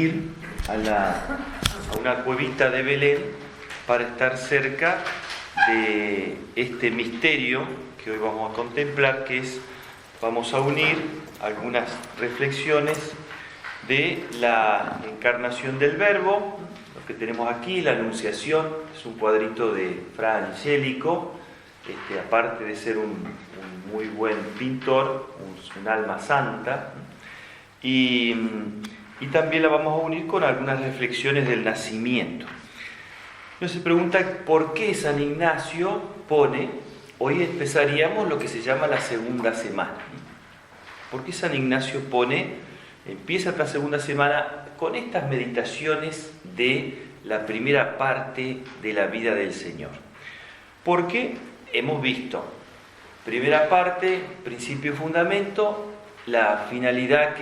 ir a una cuevita de Belén para estar cerca de este misterio que hoy vamos a contemplar, que es, vamos a unir algunas reflexiones de la encarnación del Verbo, lo que tenemos aquí, la Anunciación, es un cuadrito de Fra Angelico, aparte de ser un muy buen pintor, un alma santa, y también la vamos a unir con algunas reflexiones del nacimiento. Uno se pregunta por qué San Ignacio pone, hoy empezaríamos lo que se llama la segunda semana. ¿Por qué San Ignacio empieza esta segunda semana con estas meditaciones de la primera parte de la vida del Señor? Porque hemos visto, primera parte, principio y fundamento, la finalidad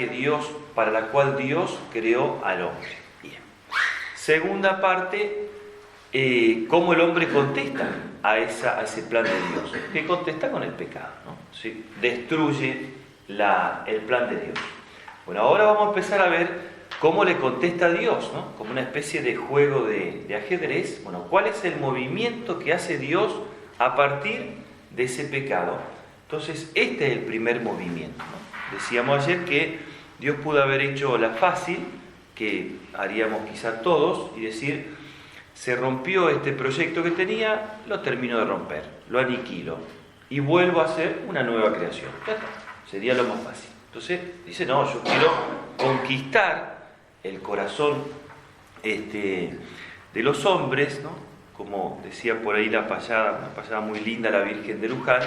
para la cual Dios creó al hombre. Bien. Segunda parte, cómo el hombre contesta a ese plan de Dios, que contesta con el pecado, ¿no? ¿Sí? Destruye el plan de Dios. Bueno, ahora vamos a empezar a ver cómo le contesta a Dios, ¿no? Como una especie de juego de ajedrez. Bueno, ¿cuál es el movimiento que hace Dios a partir de ese pecado? Entonces, este es el primer movimiento, ¿no? Decíamos ayer que Dios pudo haber hecho la fácil, que haríamos quizá todos, y decir, se rompió este proyecto que tenía, lo termino de romper, lo aniquilo, y vuelvo a hacer una nueva creación. Ya está, sería lo más fácil. Entonces, dice, no, yo quiero conquistar el corazón de los hombres, ¿no? Como decía por ahí una payada muy linda, la Virgen de Luján,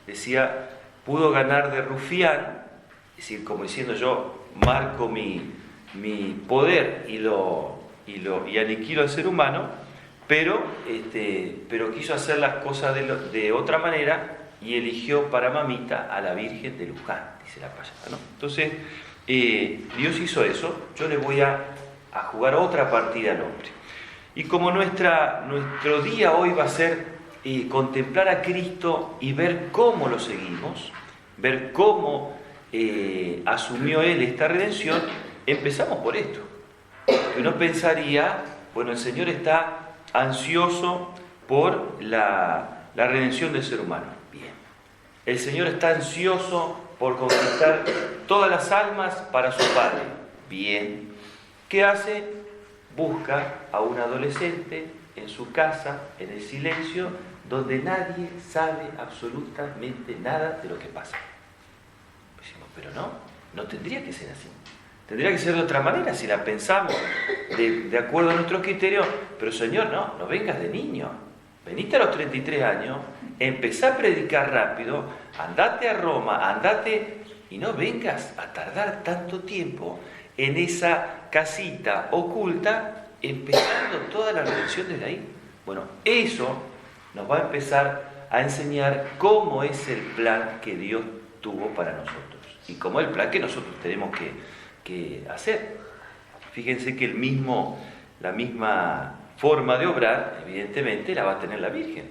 decía, pudo ganar de rufián, es decir, como diciendo yo marco mi poder y aniquilo al ser humano, pero quiso hacer las cosas de otra manera y eligió para mamita a la Virgen de Luján, dice la payada, ¿no? Entonces, Dios hizo eso, yo le voy a jugar otra partida al hombre. Y como nuestro día hoy va a ser contemplar a Cristo y ver cómo lo seguimos, ver cómo asumió Él esta redención, empezamos por esto. Uno pensaría, bueno, el Señor está ansioso por la redención del ser humano. Bien. El Señor está ansioso por conquistar todas las almas para su Padre. Bien. ¿Qué hace? Busca a un adolescente en su casa, en el silencio, donde nadie sabe absolutamente nada de lo que pasa. Decimos, pero no tendría que ser así. Tendría que ser de otra manera si la pensamos de acuerdo a nuestros criterios. Pero Señor, no vengas de niño. Venite a los 33 años, empezá a predicar rápido, andate a Roma, y no vengas a tardar tanto tiempo en esa casita oculta, empezando toda la redención desde ahí. Bueno, eso nos va a empezar a enseñar cómo es el plan que Dios tuvo para nosotros y cómo es el plan que nosotros tenemos que hacer. Fíjense que la misma forma de obrar, evidentemente, la va a tener la Virgen.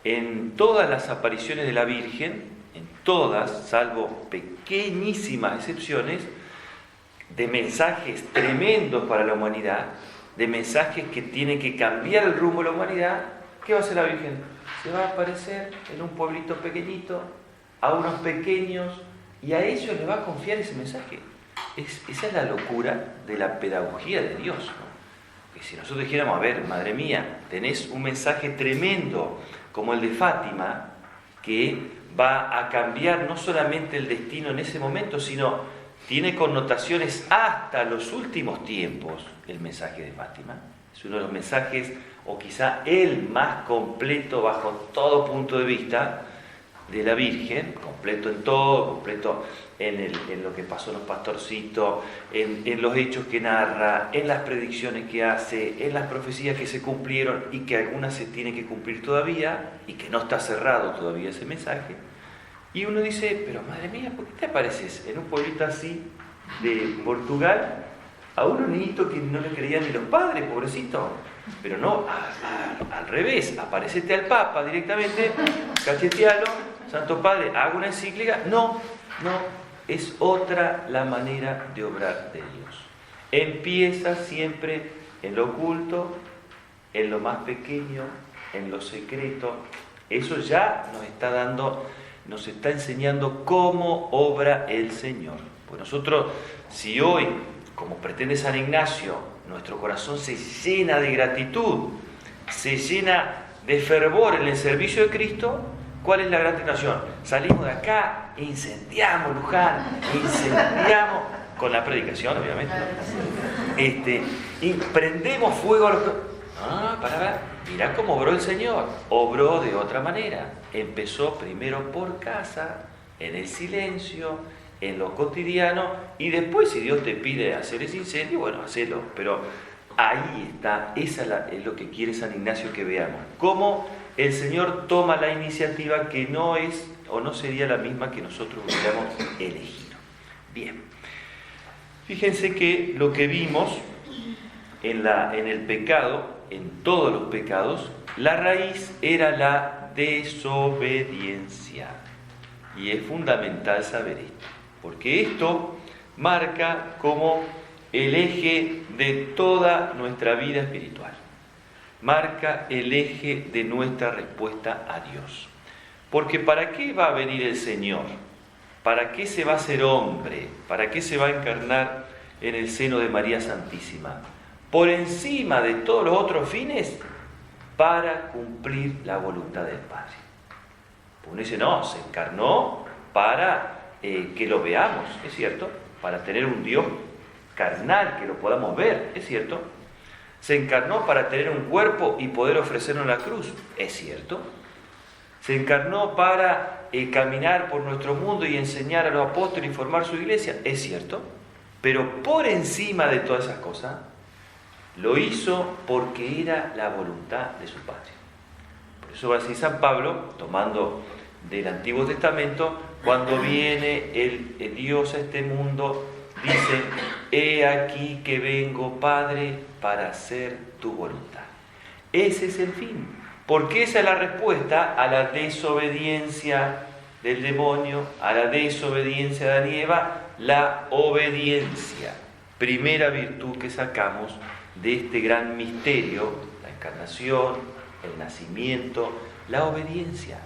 En todas las apariciones de la Virgen, en todas, salvo pequeñísimas excepciones, de mensajes tremendos para la humanidad, de mensajes que tienen que cambiar el rumbo de la humanidad, ¿qué va a hacer la Virgen? Se va a aparecer en un pueblito pequeñito, a unos pequeños, y a ellos les va a confiar ese mensaje. Esa es la locura de la pedagogía de Dios, ¿no? Que si nosotros dijéramos, a ver, madre mía, tenés un mensaje tremendo como el de Fátima, que va a cambiar no solamente el destino en ese momento, sino tiene connotaciones hasta los últimos tiempos. El mensaje de Fátima es uno de los mensajes, o quizá el más completo bajo todo punto de vista de la Virgen, completo en todo, completo en lo que pasó en los pastorcitos, en los hechos que narra, en las predicciones que hace, en las profecías que se cumplieron y que algunas se tienen que cumplir todavía y que no está cerrado todavía ese mensaje. Y uno dice, pero madre mía, ¿por qué te apareces en un pueblito así de Portugal a un niñito que no le creían ni los padres, pobrecito? Pero no, al revés, aparecete al Papa directamente, cachetealo, Santo Padre, haga una encíclica. No, es otra la manera de obrar de Dios. Empieza siempre en lo oculto, en lo más pequeño, en lo secreto. Eso ya nos está enseñando cómo obra el Señor. Pues nosotros, si hoy, como pretende San Ignacio, nuestro corazón se llena de gratitud, se llena de fervor en el servicio de Cristo, ¿cuál es la gran tentación? Salimos de acá, incendiamos Luján, incendiamos, con la predicación obviamente, y prendemos fuego a los... mirá cómo obró el Señor. Obró de otra manera. Empezó primero por casa, en el silencio, en lo cotidiano, y después si Dios te pide hacer ese incendio, bueno, hacelo. Pero ahí está, es lo que quiere San Ignacio que veamos. Cómo el Señor toma la iniciativa que no es o no sería la misma que nosotros hubiéramos elegido. Bien. Fíjense que lo que vimos en el pecado, en todos los pecados, la raíz era la desobediencia. Y es fundamental saber esto, porque esto marca como el eje de toda nuestra vida espiritual. Marca el eje de nuestra respuesta a Dios. Porque ¿para qué va a venir el Señor? ¿Para qué se va a hacer hombre? ¿Para qué se va a encarnar en el seno de María Santísima? Por encima de todos los otros fines, para cumplir la voluntad del Padre. Uno dice, no, se encarnó para que lo veamos, es cierto, para tener un Dios carnal, que lo podamos ver, es cierto. Se encarnó para tener un cuerpo y poder ofrecernos la cruz, es cierto. Se encarnó para caminar por nuestro mundo y enseñar a los apóstoles y formar su iglesia, es cierto. Pero por encima de todas esas cosas, lo hizo porque era la voluntad de su Padre. Por eso va a decir San Pablo, tomando del Antiguo Testamento, cuando viene el Dios a este mundo, dice, he aquí que vengo, Padre, para hacer tu voluntad. Ese es el fin, porque esa es la respuesta a la desobediencia del demonio, a la desobediencia de Adán y Eva, la obediencia. Primera virtud que sacamos de este gran misterio, la encarnación, el nacimiento, la obediencia.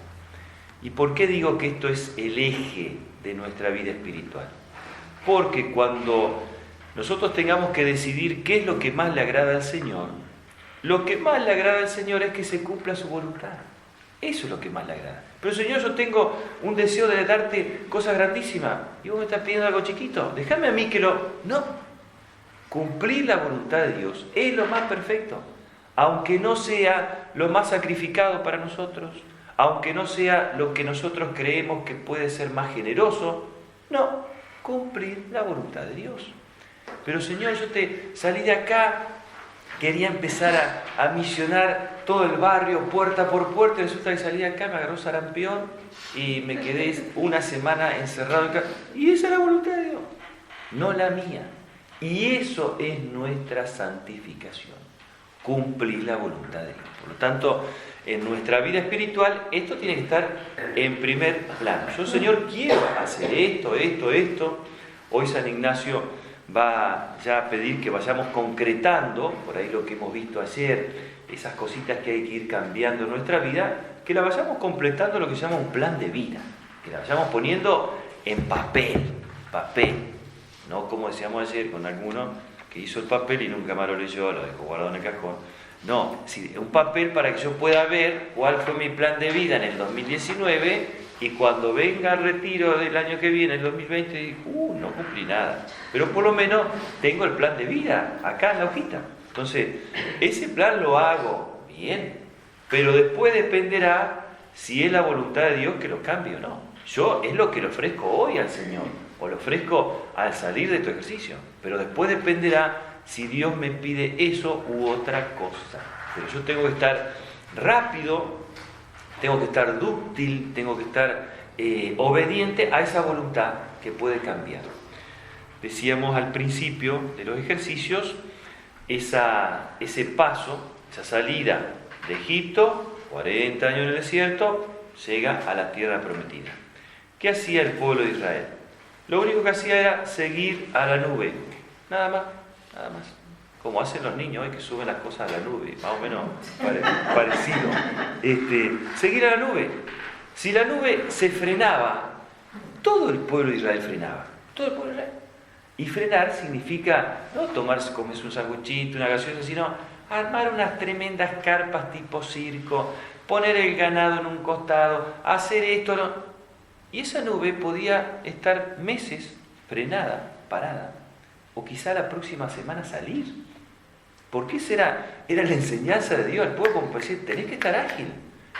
¿Y por qué digo que esto es el eje de nuestra vida espiritual? Porque cuando nosotros tengamos que decidir qué es lo que más le agrada al Señor, lo que más le agrada al Señor es que se cumpla su voluntad. Eso es lo que más le agrada. Pero Señor, yo tengo un deseo de darte cosas grandísimas y vos me estás pidiendo algo chiquito. Déjame a mí que lo... No. Cumplir la voluntad de Dios es lo más perfecto, aunque no sea lo más sacrificado para nosotros, aunque no sea lo que nosotros creemos que puede ser más generoso, no, cumplir la voluntad de Dios. Pero Señor, yo te salí de acá, quería empezar a misionar todo el barrio, puerta por puerta, y resulta que salí de acá, me agarró sarampión y me quedé una semana encerrado en casa. Y esa es la voluntad de Dios, no la mía. Y eso es nuestra santificación, cumplir la voluntad de Dios. Por lo tanto, en nuestra vida espiritual, esto tiene que estar en primer plano. Yo, Señor, quiero hacer esto. Hoy San Ignacio va ya a pedir que vayamos concretando, por ahí lo que hemos visto ayer, esas cositas que hay que ir cambiando en nuestra vida, que la vayamos completando lo que se llama un plan de vida, que la vayamos poniendo en papel. No como decíamos ayer con alguno que hizo el papel y nunca más lo leyó, lo dejó guardado en el cajón. No, un papel para que yo pueda ver cuál fue mi plan de vida en el 2019 y cuando venga el retiro del año que viene, el 2020, digo, no cumplí nada. Pero por lo menos tengo el plan de vida acá en la hojita. Entonces, ese plan lo hago bien, pero después dependerá si es la voluntad de Dios que lo cambie o no. Yo es lo que le ofrezco hoy al Señor. O lo ofrezco al salir de tu ejercicio, pero después dependerá si Dios me pide eso u otra cosa. Pero yo tengo que estar rápido, tengo que estar dúctil, tengo que estar obediente a esa voluntad que puede cambiar. Decíamos al principio de los ejercicios, ese paso, esa salida de Egipto, 40 años en el desierto, llega a la tierra prometida. ¿Qué hacía el pueblo de Israel? Lo único que hacía era seguir a la nube, nada más. nada más. Como hacen los niños hoy que suben las cosas a la nube, más o menos parecido. Seguir a la nube. Si la nube se frenaba, todo el pueblo de Israel frenaba. Todo el pueblo de Israel. Y frenar significa no comerse un sanguchito, una gaseosa, sino armar unas tremendas carpas tipo circo, poner el ganado en un costado, hacer esto. ¿No? Y esa nube podía estar meses frenada, parada, o quizá la próxima semana salir. Porque esa era la enseñanza de Dios al pueblo, como decir, tenés que estar ágil.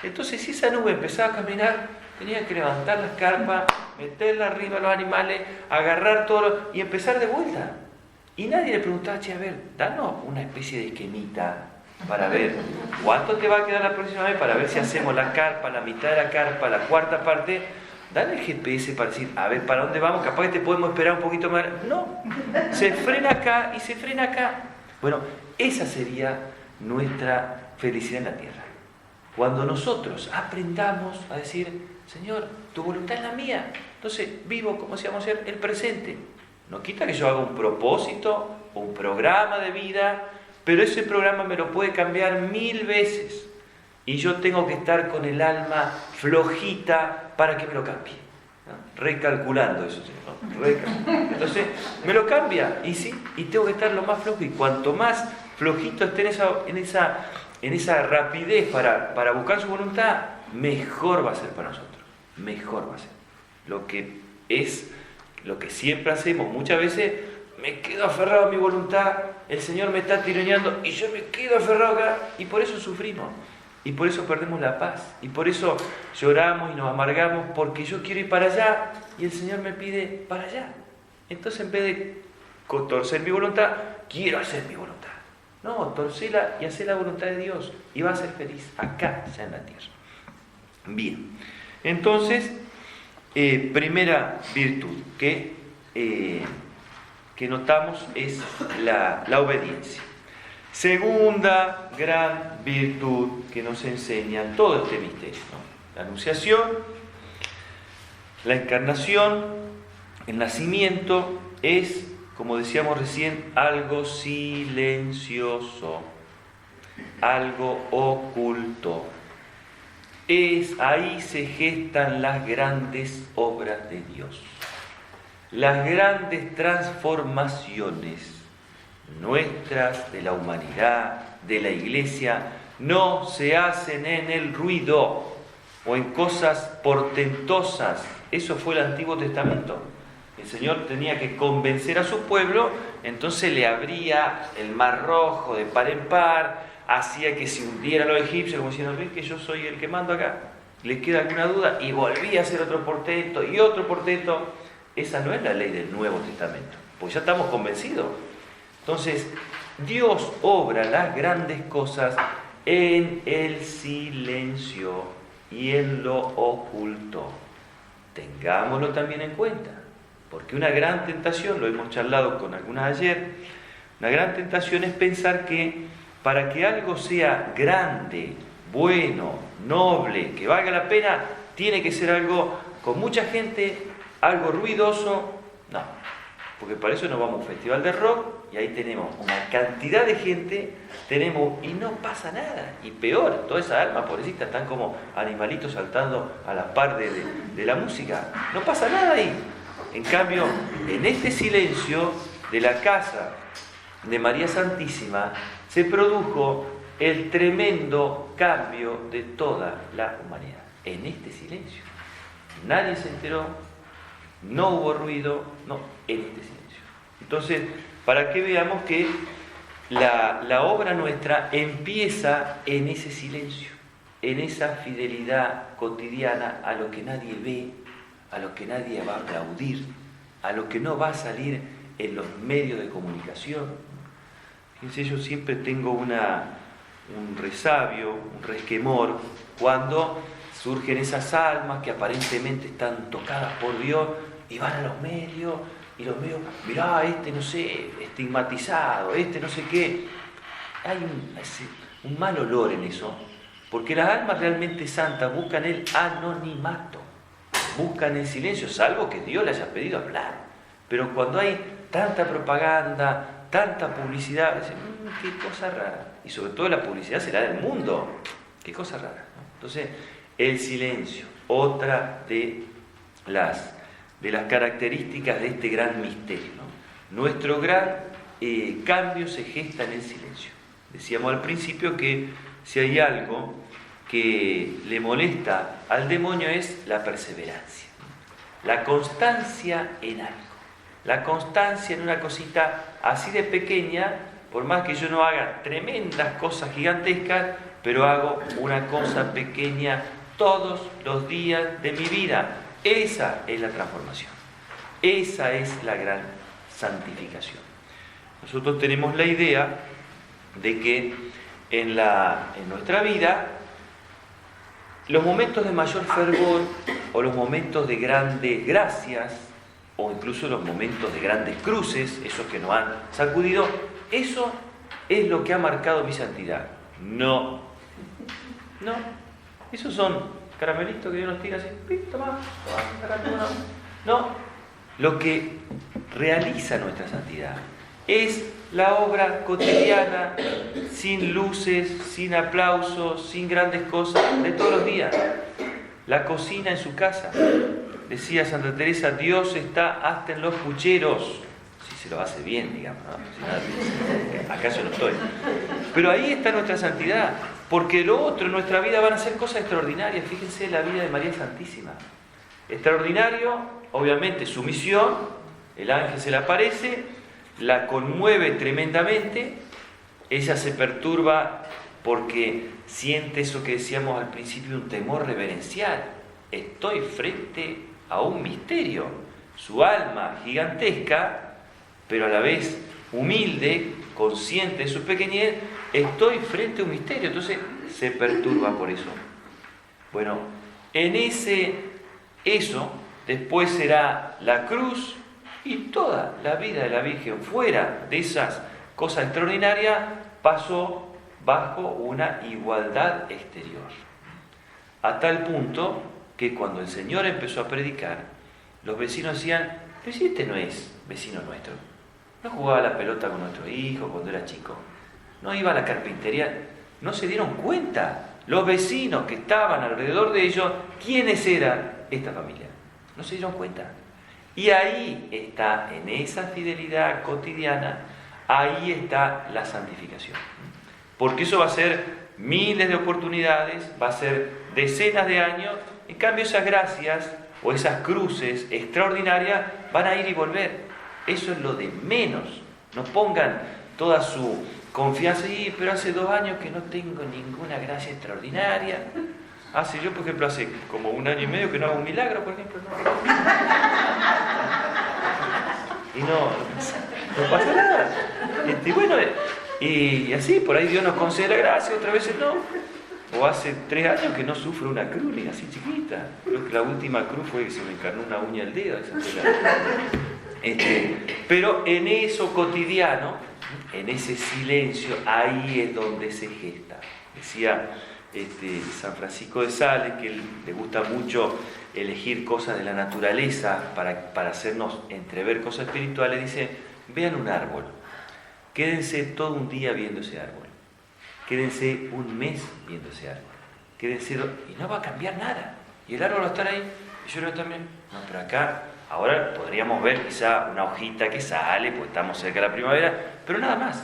Entonces, si esa nube empezaba a caminar, tenían que levantar las carpas, meterla arriba a los animales, agarrar todo y empezar de vuelta. Y nadie le preguntaba, che, a ver, danos una especie de esquemita para ver cuánto te va a quedar la próxima vez, para ver si hacemos la carpa, la mitad de la carpa, la cuarta parte. Dale el GPS para decir, a ver, ¿para dónde vamos? Capaz que te podemos esperar un poquito más. No, se frena acá y se frena acá. Bueno, esa sería nuestra felicidad en la tierra. Cuando nosotros aprendamos a decir, Señor, tu voluntad es la mía. Entonces vivo, como decíamos ayer, el presente. No quita que yo haga un propósito, un programa de vida, pero ese programa me lo puede cambiar 1000 veces. Y yo tengo que estar con el alma flojita para que me lo cambie. ¿No? Recalculando eso, ¿no? Entonces, me lo cambia, y sí, y tengo que estar lo más flojo. Y cuanto más flojito esté en esa rapidez para buscar su voluntad, mejor va a ser para nosotros. Mejor va a ser. Lo que siempre hacemos, muchas veces me quedo aferrado a mi voluntad, el Señor me está tironeando y yo me quedo aferrado acá, y por eso sufrimos. Y por eso perdemos la paz. Y por eso lloramos y nos amargamos, porque yo quiero ir para allá y el Señor me pide para allá. Entonces, en vez de torcer mi voluntad, quiero hacer mi voluntad. No, torcela y hacer la voluntad de Dios. Y vas a ser feliz acá, ya en la tierra. Bien. Entonces, primera virtud que notamos es la obediencia. Segunda gran virtud que nos enseña todo este misterio, ¿no? La anunciación, la encarnación, el nacimiento es, como decíamos recién, algo silencioso, algo oculto. Ahí se gestan las grandes obras de Dios, las grandes transformaciones nuestras, de la humanidad, de la iglesia, no se hacen en el ruido o en cosas portentosas. Eso fue el Antiguo Testamento. El Señor tenía que convencer a su pueblo, entonces le abría el mar rojo de par en par, hacía que se hundiera los egipcios, como diciendo, ¿ves que yo soy el que mando acá? ¿Les queda alguna duda? Y volvía a hacer otro portento y otro portento. Esa no es la ley del Nuevo Testamento, pues ya estamos convencidos. Entonces, Dios obra las grandes cosas en el silencio y en lo oculto. Tengámoslo también en cuenta, porque una gran tentación, lo hemos charlado con algunas ayer, una gran tentación es pensar que para que algo sea grande, bueno, noble, que valga la pena, tiene que ser algo con mucha gente, algo ruidoso. No, porque para eso nos vamos a un festival de rock y ahí tenemos una cantidad de gente, y no pasa nada. Y peor, todas esas almas pobrecitas están como animalitos saltando a la par de la música. No pasa nada ahí. En cambio, en este silencio de la casa de María Santísima se produjo el tremendo cambio de toda la humanidad. En este silencio. Nadie se enteró, no hubo ruido, no, en este silencio. Entonces, para que veamos que la obra nuestra empieza en ese silencio, en esa fidelidad cotidiana a lo que nadie ve, a lo que nadie va a aplaudir, a lo que no va a salir en los medios de comunicación. Fíjense, yo siempre tengo un resabio, un resquemor, cuando surgen esas almas que aparentemente están tocadas por Dios y van a los medios, y los medios, mirá, no sé, estigmatizado, no sé qué. Hay un mal olor en eso, porque las almas realmente santas buscan el anonimato, buscan el silencio, salvo que Dios les haya pedido hablar. Pero cuando hay tanta propaganda, tanta publicidad, dicen, qué cosa rara. Y sobre todo la publicidad será del mundo. Qué cosa rara, ¿no? Entonces, el silencio, otra de las características de este gran misterio, ¿no? Nuestro gran cambio se gesta en el silencio. Decíamos al principio que si hay algo que le molesta al demonio es la perseverancia, la constancia en algo, la constancia en una cosita así de pequeña, por más que yo no haga tremendas cosas gigantescas, pero hago una cosa pequeña todos los días de mi vida. Esa es la transformación, esa es la gran santificación. Nosotros tenemos la idea de que en nuestra vida los momentos de mayor fervor o los momentos de grandes gracias o incluso los momentos de grandes cruces, esos que nos han sacudido, eso es lo que ha marcado mi santidad. No, esos son caramelitos que Dios nos tira así, toma, no, lo que realiza nuestra santidad es la obra cotidiana, sin luces, sin aplausos, sin grandes cosas, de todos los días. La cocina en su casa. Decía Santa Teresa, Dios está hasta en los pucheros, si se lo hace bien, digamos, ¿no? Si nada, acaso no estoy. Pero ahí está nuestra santidad, porque lo otro en nuestra vida van a ser cosas extraordinarias. Fíjense la vida de María Santísima. Extraordinario, obviamente, su misión, el ángel se le aparece, la conmueve tremendamente, ella se perturba porque siente eso que decíamos al principio, un temor reverencial. Estoy frente a un misterio, su alma gigantesca, pero a la vez humilde, consciente de su pequeñez, estoy frente a un misterio, entonces se perturba por eso. Bueno, en eso después será la cruz y toda la vida de la Virgen fuera de esas cosas extraordinarias pasó bajo una igualdad exterior. A tal punto que cuando el Señor empezó a predicar, los vecinos decían, pero si este no es vecino nuestro, no jugaba a la pelota con nuestro hijo cuando era chico, no iba a la carpintería, no se dieron cuenta los vecinos que estaban alrededor de ellos, quiénes eran esta familia, no se dieron cuenta. Y ahí está, en esa fidelidad cotidiana, ahí está la santificación. Porque eso va a ser miles de oportunidades, va a ser decenas de años, en cambio esas gracias o esas cruces extraordinarias van a ir y volver. Eso es lo de menos. No pongan toda su confianza ahí, pero hace 2 años que no tengo ninguna gracia extraordinaria. Yo, por ejemplo, hace como 1 año y medio que no hago un milagro, por ejemplo. Y no pasa nada. Y así, por ahí Dios nos concede la gracia, otras veces no. O hace 3 años que no sufro una cruz, ni así chiquita. Creo que la última cruz fue que se me encarnó una uña al dedo. Pero en eso cotidiano, en ese silencio, ahí es donde se gesta. Decía San Francisco de Sales, que le gusta mucho elegir cosas de la naturaleza para hacernos entrever cosas espirituales, dice, vean un árbol, quédense todo un día viendo ese árbol, quédense un mes viendo ese árbol, y no va a cambiar nada, y el árbol va a estar ahí, y yo también, no, pero acá, ahora podríamos ver quizá una hojita que sale, pues estamos cerca de la primavera, pero nada más.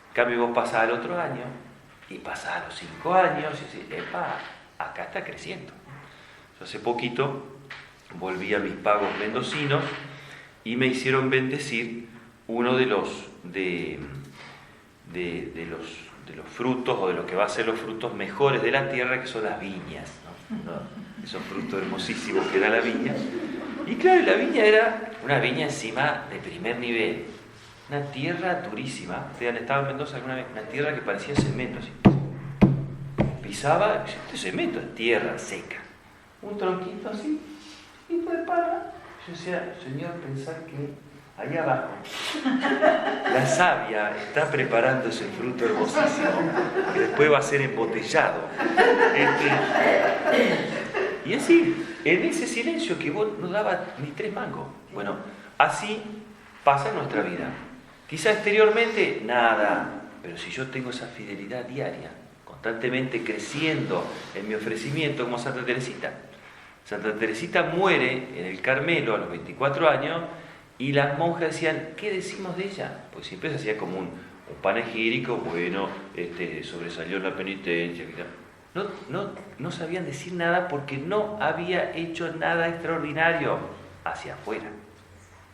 En cambio vos pasás al otro año, y pasás a los 5 años, y decís, epa, acá está creciendo. Yo hace poquito volví a mis pagos mendocinos y me hicieron bendecir uno de los frutos, o de lo que va a ser los frutos mejores de la tierra, que son las viñas, ¿no? Esos frutos hermosísimos que da la viña. Y claro, la viña era una viña encima de primer nivel, una tierra durísima. Ustedes han estado en Mendoza alguna vez, una tierra que parecía cemento, así. Pisaba, este cemento es tierra seca, un tronquito así, y de parra. Yo decía, Señor, pensar que ahí abajo la savia está preparando ese fruto hermosísimo que después va a ser embotellado. Y así, en ese silencio que vos no dabas ni 3 mangos. Bueno, así pasa en nuestra vida. Quizá exteriormente, nada, pero si yo tengo esa fidelidad diaria, constantemente creciendo en mi ofrecimiento como Santa Teresita. Santa Teresita muere en el Carmelo a los 24 años y las monjas decían, ¿qué decimos de ella? Pues siempre se hacía como un panegírico, bueno, sobresalió en la penitencia. No sabían decir nada porque no había hecho nada extraordinario hacia afuera.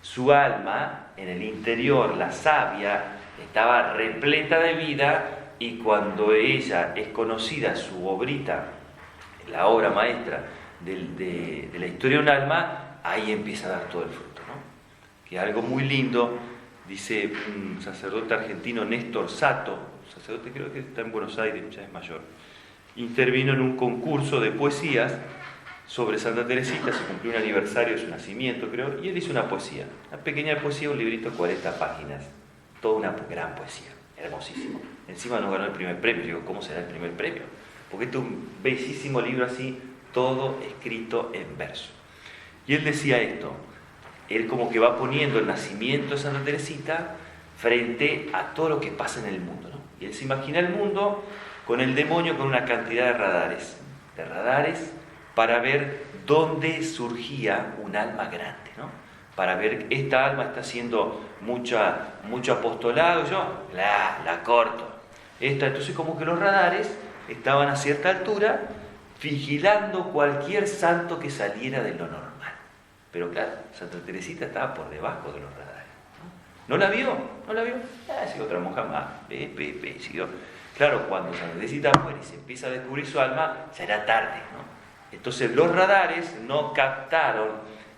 Su alma, en el interior, la savia, estaba repleta de vida y cuando ella es conocida, su obrita, la obra maestra de la historia de un alma, ahí empieza a dar todo el fruto, ¿no? Que es algo muy lindo, dice un sacerdote argentino, Néstor Sato, sacerdote creo que está en Buenos Aires, ya es mayor, intervino en un concurso de poesías sobre Santa Teresita, se cumplió un aniversario de su nacimiento, creo, y él hizo una poesía, una pequeña poesía, un librito de 40 páginas, toda una gran poesía, hermosísimo. Encima nos ganó el primer premio, digo, ¿cómo será el primer premio? Porque este es un bellísimo libro así, todo escrito en verso. Y él decía esto, él como que va poniendo el nacimiento de Santa Teresita frente a todo lo que pasa en el mundo, ¿no? Y él se imagina el mundo con el demonio con una cantidad de radares para ver dónde surgía un alma grande, ¿no? Para ver, esta alma está haciendo mucho apostolado, yo la corto. Entonces como que los radares estaban a cierta altura vigilando cualquier santo que saliera de lo normal. Pero claro, Santa Teresita estaba por debajo de los radares. ¿No la vio? Siguió otra monja más, siguió. Claro, cuando Santa Teresita muere y se empieza a descubrir su alma, ya era tarde, ¿no? Entonces los radares no captaron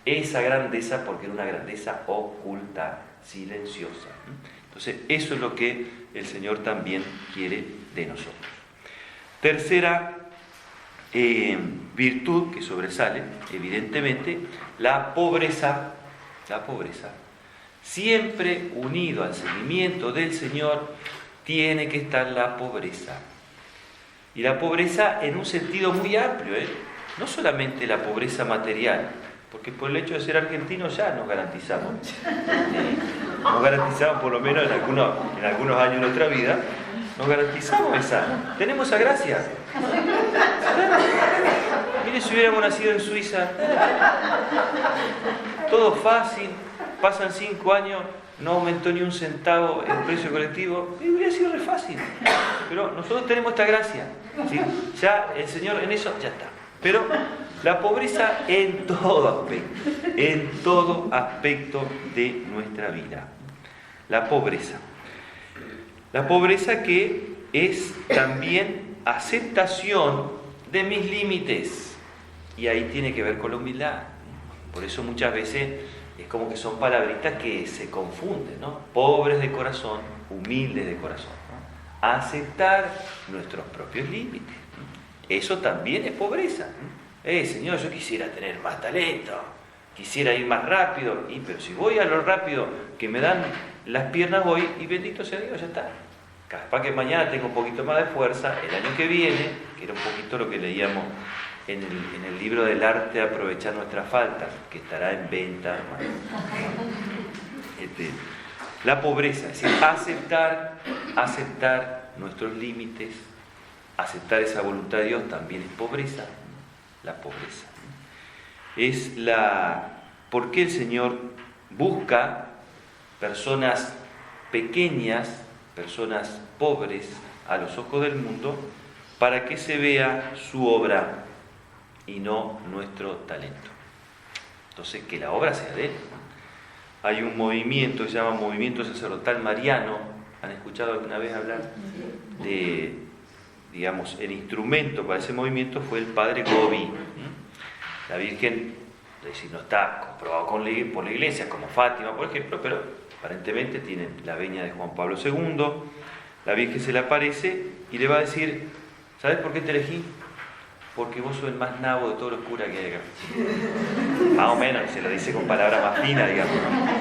esa grandeza porque era una grandeza oculta, silenciosa. Entonces eso es lo que el Señor también quiere de nosotros. Tercera virtud que sobresale, evidentemente, la pobreza. Siempre unido al seguimiento del Señor tiene que estar la pobreza. Y la pobreza en un sentido muy amplio, no solamente la pobreza material, porque por el hecho de ser argentinos ya nos garantizamos. Nos garantizamos por lo menos en algunos años de nuestra vida, nos garantizamos esa. Tenemos esa gracia. Mire, si hubiéramos nacido en Suiza, todo fácil, pasan 5 años, no aumentó ni un centavo el precio colectivo, y hubiera sido re fácil. Pero nosotros tenemos esta gracia, ¿sí? Ya el Señor en eso ya está. Pero la pobreza en todo aspecto de nuestra vida. La pobreza que es también aceptación de mis límites. Y ahí tiene que ver con la humildad. Por eso muchas veces es como que son palabritas que se confunden, ¿no? Pobres de corazón, humildes de corazón, ¿no? Aceptar nuestros propios límites. Eso también es pobreza. Señor, yo quisiera tener más talento, quisiera ir más rápido, pero si voy a lo rápido que me dan las piernas voy, y bendito sea Dios, ya está. Capaz que mañana tengo un poquito más de fuerza, el año que viene, que era un poquito lo que leíamos en el libro del arte de aprovechar nuestras faltas, que estará en venta. La pobreza, es decir, aceptar nuestros límites, aceptar esa voluntad de Dios también es pobreza. La pobreza es ¿por qué el Señor busca personas pequeñas, personas pobres a los ojos del mundo, para que se vea su obra y no nuestro talento? Entonces, que la obra sea de Él. Hay un movimiento que se llama Movimiento Sacerdotal Mariano. ¿Han escuchado alguna vez hablar de, digamos, el instrumento para ese movimiento fue el padre Gobi? La Virgen, es decir, no está comprobado por la Iglesia, como Fátima, por ejemplo, pero aparentemente tiene la venia de Juan Pablo II. La Virgen se le aparece y le va a decir, ¿sabes por qué te elegí? Porque vos sos el más nabo de todos los curas que hay acá. Más o menos, se lo dice con palabras más finas, digamos, ¿no?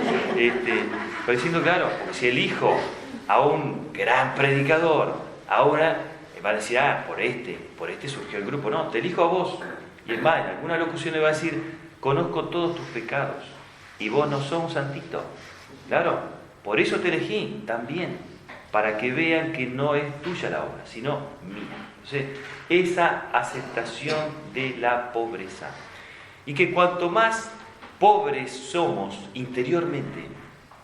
Pero diciendo, claro, porque si elijo a un gran predicador, ahora va a decir, por este surgió el grupo. No, te elijo a vos. Y es más, en alguna locución le va a decir, conozco todos tus pecados y vos no sos un santito. Claro, por eso te elegí también, para que vean que no es tuya la obra, sino mía. Entonces, esa aceptación de la pobreza. Y que cuanto más pobres somos interiormente,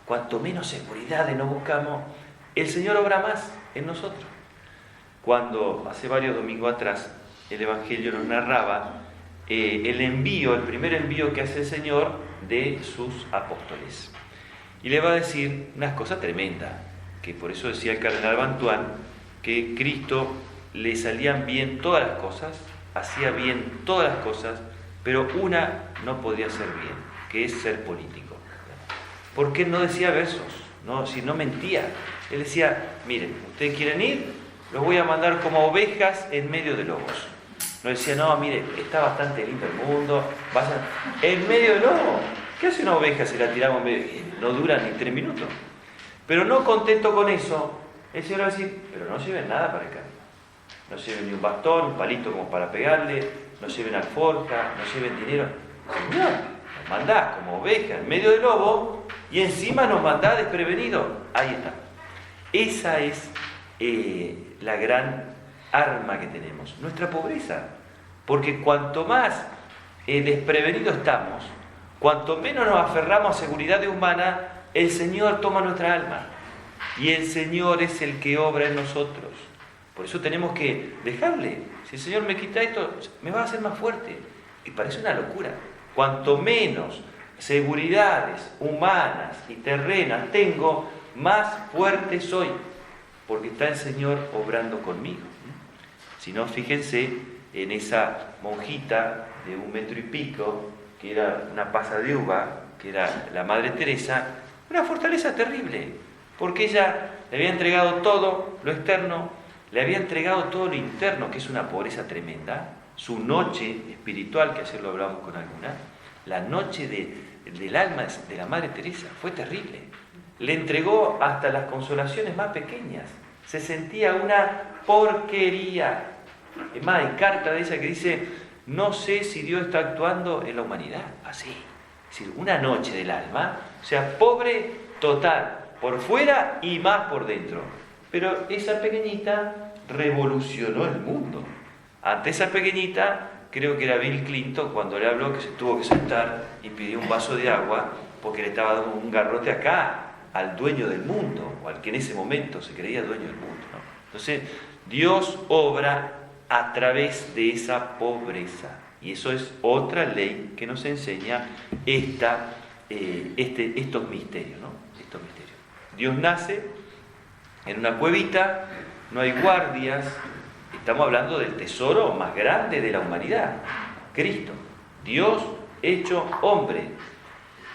cuanto menos seguridades nos buscamos, el Señor obra más en nosotros. Cuando hace varios domingos atrás el Evangelio nos narraba el primer envío que hace el Señor de sus apóstoles. Y le va a decir unas cosas tremendas, que por eso decía el cardenal Bantuán, que Cristo le salían bien todas las cosas, hacía bien todas las cosas, pero una no podía ser bien, que es ser político. Porque él no decía versos, si no mentía. Él decía, miren, ustedes quieren ir, los voy a mandar como ovejas en medio de lobos. No decía, no, mire, está bastante lindo el mundo, vayan en medio de lobos. ¿Qué hace una oveja si la tiramos en medio? No dura ni 3 minutos. Pero no contento con eso, el Señor va a decir, pero no lleven nada para el camino. No lleven ni un bastón, un palito como para pegarle, no lleven alforja, no lleven dinero. Señor, nos mandás como oveja en medio del lobo y encima nos mandás desprevenidos. Ahí está. Esa es la gran arma que tenemos, nuestra pobreza. Porque cuanto más desprevenidos estamos, cuanto menos nos aferramos a seguridades humanas, el Señor toma nuestra alma. Y el Señor es el que obra en nosotros. Por eso tenemos que dejarle. Si el Señor me quita esto, me va a hacer más fuerte. Y parece una locura. Cuanto menos seguridades humanas y terrenas tengo, más fuerte soy. Porque está el Señor obrando conmigo. Si no, fíjense en esa monjita de 1 metro y pico, que era una pasa de uva, que era la Madre Teresa, una fortaleza terrible, porque ella le había entregado todo lo externo, le había entregado todo lo interno, que es una pobreza tremenda. Su noche espiritual, que ayer lo hablamos con alguna, la noche del alma de la Madre Teresa fue terrible. Le entregó hasta las consolaciones más pequeñas. Se sentía una porquería. Es más, hay carta de ella que dice, no sé si Dios está actuando en la humanidad. Así. Es decir, una noche del alma, o sea, pobre total, por fuera y más por dentro. Pero esa pequeñita revolucionó el mundo. Ante esa pequeñita, creo que era Bill Clinton cuando le habló que se tuvo que sentar y pidió un vaso de agua porque le estaba dando un garrote acá al dueño del mundo, o al que en ese momento se creía dueño del mundo, ¿no? Entonces, Dios obra a través de esa pobreza. Y eso es otra ley que nos enseña estos misterios, ¿no? Estos misterios. Dios nace en una cuevita, no hay guardias, estamos hablando del tesoro más grande de la humanidad, Cristo, Dios hecho hombre.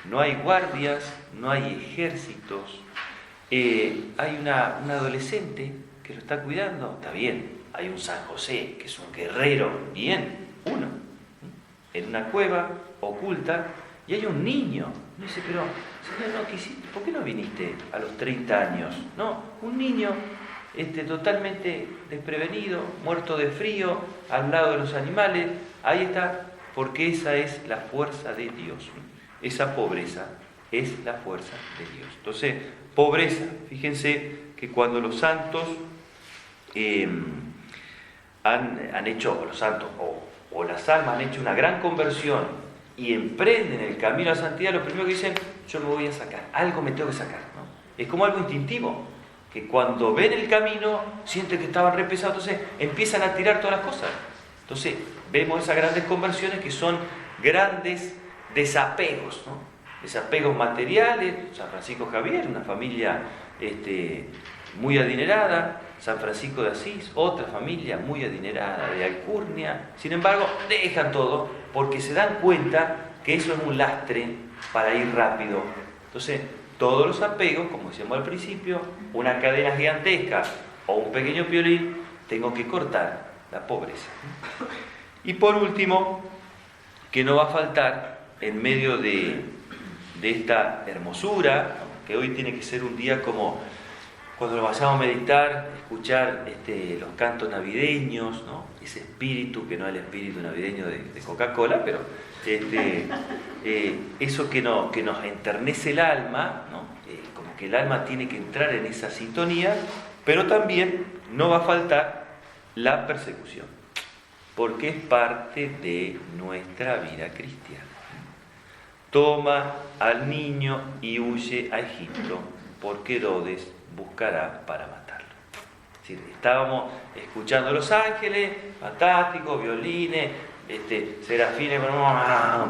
No hay guardias, no hay ejércitos, hay una adolescente que lo está cuidando, está bien, hay un San José que es un guerrero, bien, uno, en una cueva oculta, y hay un niño. Me dice, pero Señor, no quisiste, ¿por qué no viniste a los 30 años? No, un niño totalmente desprevenido, muerto de frío, al lado de los animales, ahí está, porque esa es la fuerza de Dios. Esa pobreza es la fuerza de Dios. Entonces, pobreza, fíjense que cuando los santos han hecho, los santos o las almas han hecho una gran conversión y emprenden el camino a la santidad, lo primero que dicen, yo me voy a sacar, algo me tengo que sacar, ¿no? Es como algo instintivo, que cuando ven el camino, sienten que estaban re pesados, entonces empiezan a tirar todas las cosas. Entonces, vemos esas grandes conversiones que son grandes desapegos, ¿no? Desapegos materiales. San Francisco Javier, una familia muy adinerada, San Francisco de Asís, otra familia muy adinerada de Alcurnia. Sin embargo, dejan todo porque se dan cuenta que eso es un lastre para ir rápido. Entonces, todos los apegos, como decíamos al principio, una cadena gigantesca o un pequeño violín, tengo que cortar la pobreza. Y por último, que no va a faltar en medio de esta hermosura, que hoy tiene que ser un día como cuando lo vayamos a meditar, escuchar los cantos navideños, ¿no? Ese espíritu, que no es el espíritu navideño de Coca-Cola, pero eso que nos enternece el alma, ¿no? Como que el alma tiene que entrar en esa sintonía, pero también no va a faltar la persecución, porque es parte de nuestra vida cristiana. Toma al niño y huye a Egipto, porque Herodes buscará para matarlo. Es decir, estábamos escuchando a los ángeles, fantásticos, violines, serafines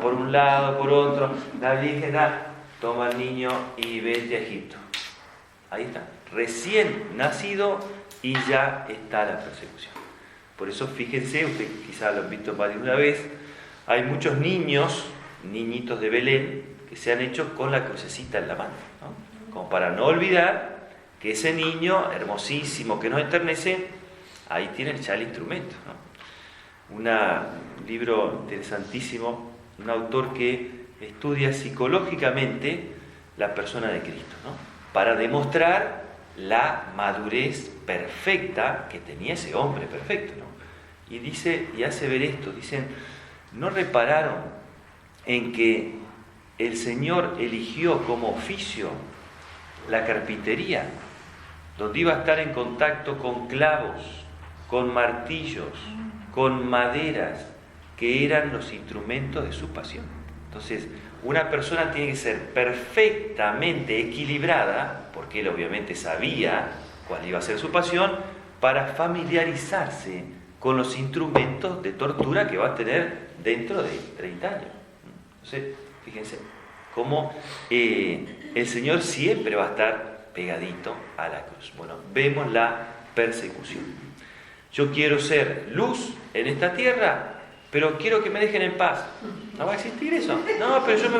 por un lado, por otro, la Virgen, toma al niño y vete a Egipto. Ahí está, recién nacido y ya está la persecución. Por eso fíjense, ustedes quizás lo han visto más de una vez, hay muchos niñitos de Belén, que se han hecho con la crucecita en la mano, ¿no? Como para no olvidar que ese niño hermosísimo que nos enternece, ahí tiene ya el instrumento, ¿no? Un libro interesantísimo, un autor que estudia psicológicamente la persona de Cristo, ¿no? Para demostrar la madurez perfecta que tenía ese hombre perfecto, ¿no? Y dice, y hace ver esto, dicen, ¿no repararon en que el Señor eligió como oficio la carpintería, donde iba a estar en contacto con clavos, con martillos, con maderas, que eran los instrumentos de su pasión? Entonces, una persona tiene que ser perfectamente equilibrada, porque él obviamente sabía cuál iba a ser su pasión, para familiarizarse con los instrumentos de tortura que va a tener dentro de 30 años. Entonces, fíjense cómo el Señor siempre va a estar pegadito a la cruz. Bueno, vemos la persecución. Yo quiero ser luz en esta tierra, pero quiero que me dejen en paz. ¿No va a existir eso? No, pero yo me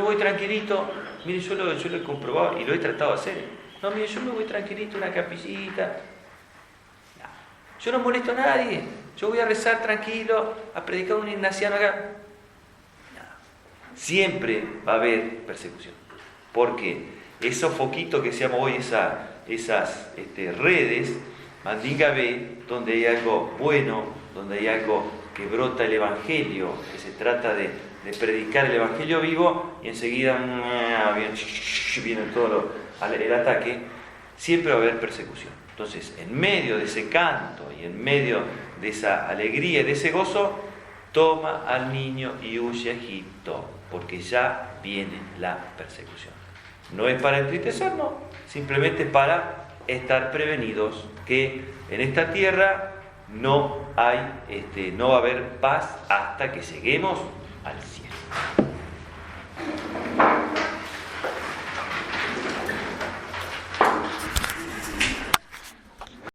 voy tranquilito. Mire, yo lo he comprobado y lo he tratado de hacer. No, mire, yo me voy tranquilito a una capillita. No. Yo no molesto a nadie. Yo voy a rezar tranquilo, a predicar un ignaciano acá. No. Siempre va a haber persecución. Porque esos foquitos que seamos hoy, esas redes, Mandinga ve donde hay algo bueno, donde hay algo que brota el Evangelio, que se trata de predicar el Evangelio vivo, y enseguida viene todo el ataque. Siempre va a haber persecución. Entonces, en medio de ese canto y en medio de esa alegría y de ese gozo, toma al niño y huye a Egipto, porque ya viene la persecución. No es para entristecernos, simplemente para estar prevenidos que en esta tierra no va a haber paz hasta que lleguemos al cielo.